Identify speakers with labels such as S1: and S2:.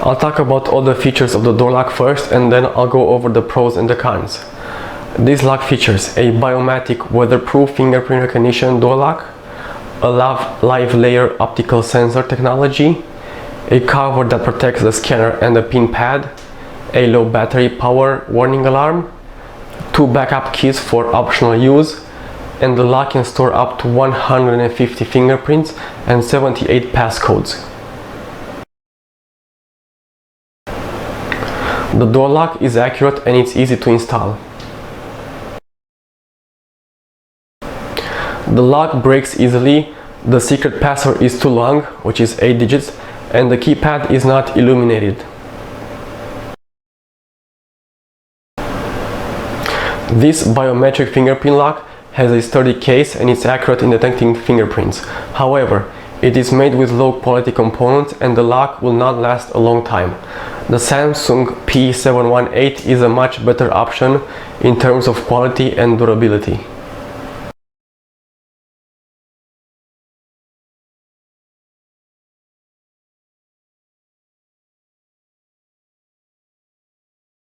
S1: I'll talk about all the features of the door lock first, and then I'll go over the pros and the cons. These lock features: a Bio-Matic weatherproof fingerprint recognition door lock, a live layer optical sensor technology, a cover that protects the scanner and the pin pad, a low battery power warning alarm, 2 backup keys for optional use, and the lock can store up to 150 fingerprints and 78 passcodes. The door lock is accurate and it's easy to install. The lock breaks easily, the secret password is too long, which is 8 digits, and the keypad is not illuminated. This biometric fingerprint lock has a sturdy case and it's accurate in detecting fingerprints. However, it is made with low quality components and the lock will not last a long time. The Samsung P718 is a much better option in terms of quality and durability.